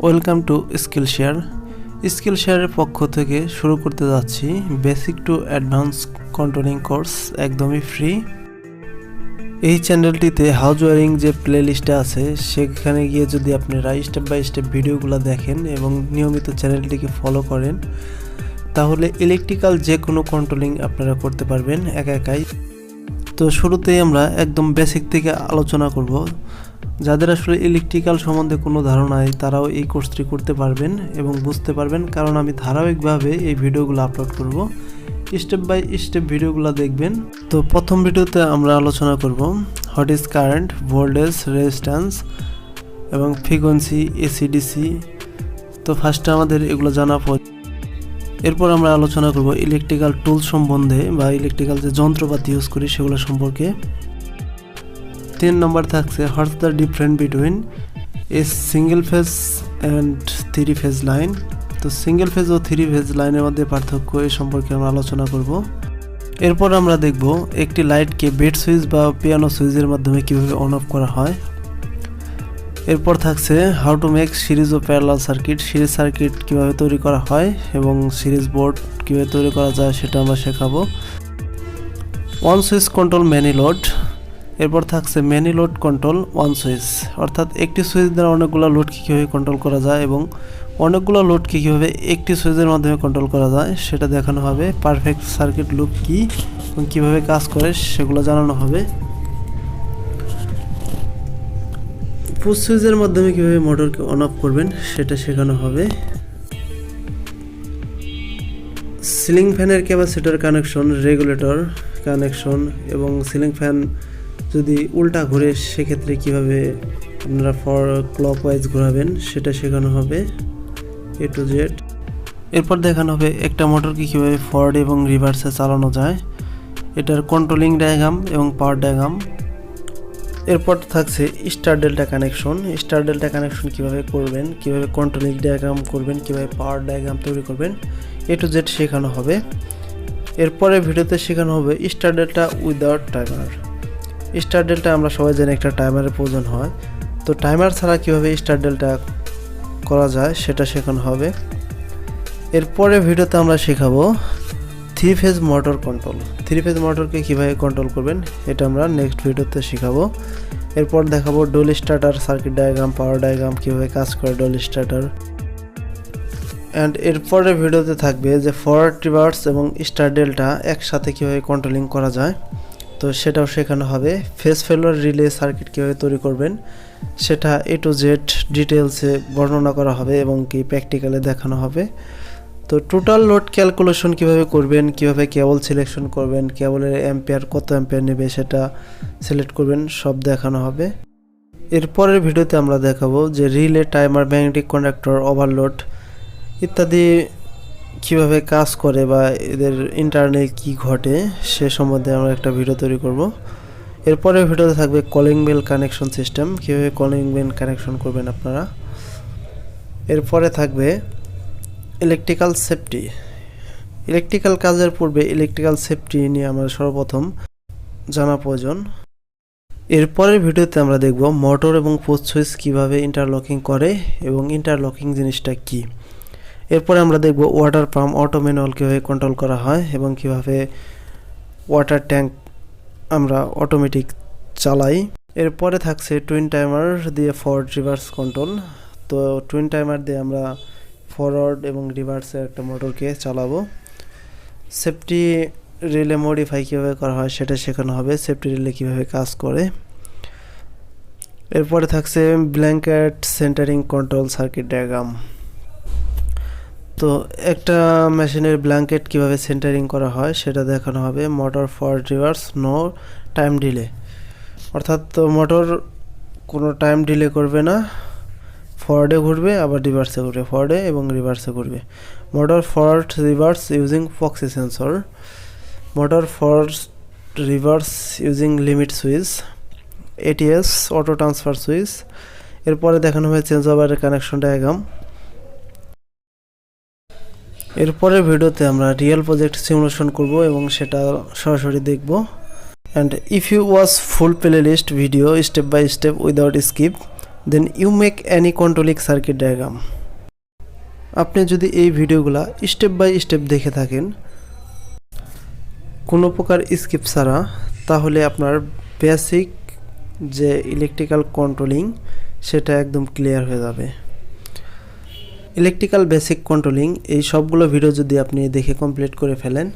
Welcome to skill share. Skill শেয়ারের পক্ষ থেকে শুরু করতে যাচ্ছি basic to advance controlling course, একদমই ফ্রি। এই চ্যানেলটিতে হাউস ওয়ারিং যে প্লে লিস্টে আছে সেখানে গিয়ে যদি আপনারা স্টেপ বাই স্টেপ ভিডিওগুলো দেখেন এবং নিয়মিত চ্যানেলটিকে ফলো করেন তাহলে ইলেকট্রিক্যাল যে কোনো কন্ট্রোলিং আপনারা করতে পারবেন একাই। তো শুরুতেই আমরা একদম বেসিক থেকে আলোচনা করব। যাদের আসলে ইলেকট্রিক্যাল সম্বন্ধে কোনো ধারণা নেই তারাও এই কোর্সটি করতে পারবেন এবং বুঝতে পারবেন, কারণ আমি ধারাবাহিকভাবে এই ভিডিওগুলো আপলোড করব। স্টেপ বাই স্টেপ ভিডিওগুলো দেখবেন। তো প্রথম ভিডিওতে আমরা আলোচনা করব what is current, voltage, resistance এবং ফ্রিকোয়েন্সি, এসিডিসি। তো ফার্স্টে আমাদের এগুলো জানা প্রয়োজন। এরপর আমরা আলোচনা করব ইলেকট্রিক্যাল টুলস সম্বন্ধে বা ইলেকট্রিক্যাল যে যন্ত্রপাতি ইউজ করি সেগুলো সম্পর্কে। 3 নম্বর থাকছে what's the difference between a single phase and 3 phase line. তো সিঙ্গেল ফেজ ও 3 ফেজ লাইনের মধ্যে পার্থক্য এ সম্পর্কে আমরা আলোচনা করব। এরপর আমরা দেখব একটি লাইটকে বেড সুইচ বা পিয়ানো সুইচের মাধ্যমে কীভাবে অন অফ করা হয়। এরপর থাকছে হাউ টু মেক সিরিজ ও প্যারালাল সার্কিট, সিরিজ সার্কিট কীভাবে তৈরি করা হয় এবং সিরিজ বোর্ড কীভাবে তৈরি করা যায় সেটা আমরা শেখাবো। One switch control many load. এরপর থাকছে many load control one switch, অর্থাৎ একটি সুইচ দ্বারা অনেকগুলো লোডকে কীভাবে কন্ট্রোল করা যায় এবং অনেকগুলো লোডকে কীভাবে একটি সুইচের মাধ্যমে কন্ট্রোল করা যায় সেটা দেখানো হবে। পারফেক্ট সার্কিট লুপ কী এবং কীভাবে কাজ করে সেগুলো জানানো হবে। পুশ সুইচের মাধ্যমে কীভাবে মোটরকে অন অফ করবেন সেটা শেখানো হবে। সিলিং ফ্যানের ক্যাপাসিটর কানেকশন, রেগুলেটর কানেকশন এবং সিলিং ফ্যান যদি উল্টা ঘুরে সেক্ষেত্রে কীভাবে আপনারা ক্লকওয়াইজ ঘোরাবেন সেটা শেখানো হবে এ টু জেড। এরপর দেখানো হবে একটা মোটরকে কীভাবে ফরওয়ার্ড এবং রিভার্সে চালানো যায়, এটার কন্ট্রোলিং ডায়াগ্রাম এবং পাওয়ার ডায়াগ্রাম। এরপর থাকছে star delta connection. Star delta connection কীভাবে করবেন, কীভাবে কন্ট্রোলিং ডায়াগ্রাম করবেন, কীভাবে পাওয়ার ডায়াগ্রাম তৈরি করবেন, এ টু জেড শেখানো হবে। এরপরে ভিডিওতে শেখানো হবে star delta without timer. Star delta আমরা সবাই জানি একটা টাইমারের প্রয়োজন হয়, তো টাইমার ছাড়া কীভাবে স্টার ডেল্টা করা যায় সেটা শেখানো হবে। এরপরে ভিডিওতে আমরা শেখাবো 3 ফেজ মোটর কন্ট্রোল। 3 ফেজ মোটরকে কীভাবে কন্ট্রোল করবেন এটা আমরা নেক্সট ভিডিওতে শেখাবো। এরপর দেখাবো ডোল স্টার্টার সার্কিট ডায়াগ্রাম, পাওয়ার ডায়াগ্রাম, কীভাবে কাজ করে ডোল স্টার্টার। অ্যান্ড এরপরে ভিডিওতে থাকবে যে ফরওয়ার্ড, রিভার্স এবং স্টার ডেল্টা একসাথে কীভাবে কন্ট্রোলিং করা যায়, তো সেটাও শেখানো হবে। ফেজ ফেলোয়ার রিলে সার্কিট কীভাবে তৈরি করবেন সেটা এ টু জেড ডিটেলসে বর্ণনা করা হবে এবং কি প্র্যাকটিক্যালে দেখানো হবে। তো টোটাল লোড ক্যালকুলেশন কীভাবে করবেন, কীভাবে কেবল সিলেকশন করবেন, কেবলের অ্যাম্পিয়ার কত অ্যাম্পিয়ার নেবে সেটা সিলেক্ট করবেন, সব দেখানো হবে। এরপরের ভিডিওতে আমরা দেখাবো যে relay, timer, magnetic conductor, overload ইত্যাদি কীভাবে কাজ করে বা এদের ইন্টারনাল কি ঘটে সে সম্বন্ধে আমরা একটা ভিডিও তৈরি করব। এরপরের ভিডিওতে থাকবে কলিং বেল কানেকশন সিস্টেম, কীভাবে কলিং বেল কানেকশন করবেন আপনারা। এরপরে থাকবে ইলেকট্রিক্যাল সেফটি। ইলেকট্রিক্যাল কাজের পূর্বে ইলেকট্রিক্যাল সেফটি নিয়ে আমরা সর্বপ্রথম জানা প্রয়োজন। এরপরের ভিডিওতে আমরা দেখব মোটর এবং পুশ সুইচ কীভাবে ইন্টারলকিং করে এবং ইন্টারলকিং জিনিসটা কী। এরপরে আমরা দেখব ওয়াটার পাম্প, অটো ম্যানুয়াল কীভাবে কন্ট্রোল করা হয় এবং কীভাবে ওয়াটার ট্যাঙ্ক আমরা অটোমেটিক চালাই। এরপরে থাকছে টুইন টাইমার দিয়ে ফরওয়ার্ড রিভার্স কন্ট্রোল। তো টুইন টাইমার দিয়ে আমরা ফরওয়ার্ড এবং রিভার্সে একটা মোটরকে চালাবো। সেফটি রিলে মডিফাই কীভাবে করা হয় সেটা শেখানো হবে, সেফটি রিলে কীভাবে কাজ করে। এরপরে থাকছে blanket centering control circuit diagram. তো একটা মেশিনের ব্ল্যাঙ্কেট কীভাবে সেন্টারিং করা হয় সেটা দেখানো হবে। Motor forward reverse, no time delay, অর্থাৎ মোটর কোনো টাইম ডিলে করবে না, ফরওয়ার্ডে ঘুরবে আবার রিভার্সে ঘুরবে, ফরওয়ার্ডে এবং রিভার্সে ঘুরবে। Motor forward reverse using proxy sensor, motor forward reverse using limit switch, ATS auto transfer switch. এরপরে দেখানো হবে চেঞ্জ ওভারের কানেকশন ডায়াগ্রাম। এরপরে ভিডিওতে আমরা রিয়েল প্রজেক্ট সিমুলেশন করব এবং সেটা সরাসরি দেখব। And if you watch full playlist video step by step without skip, then you make any controlling circuit diagram. আপনি যদি এই ভিডিওগুলা স্টেপ বাই স্টেপ দেখে থাকেন কোনো প্রকার স্কিপ ছাড়া, তাহলে আপনার বেসিক যে ইলেকট্রিক্যাল কন্ট্রোলিং সেটা একদম ক্লিয়ার হয়ে যাবে। ইলেকট্রিক্যাল বেসিক কন্ট্রোলিং এই সবগুলো ভিডিও যদি আপনি দেখে কমপ্লিট করে ফেলেন,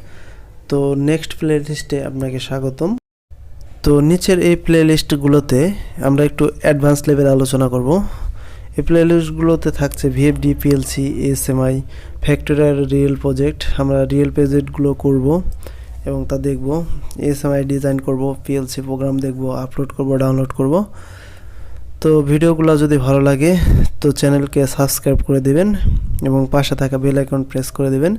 তো নেক্সট প্লে লিস্টে আপনাকে স্বাগতম। তো নিচের এই প্লে লিস্টগুলোতে আমরা একটু অ্যাডভান্স লেভেল আলোচনা করব। এই প্লে লিস্টগুলোতে থাকছে ভিএফডি, পিএলসি, এএসএমআই, ফ্যাক্টরিয়াল রিয়েল প্রজেক্ট। আমরা রিয়েল প্রজেক্টগুলো করব এবং তা দেখব। এএসএমআই ডিজাইন করব, পিএলসি প্রোগ্রাম দেখব, আপলোড করব, ডাউনলোড করব। তো ভিডিওগুলো যদি ভালো লাগে তো চ্যানেলকে সাবস্ক্রাইব করে দেবেন এবং পাশে থাকা বেল আইকন প্রেস করে দেবেন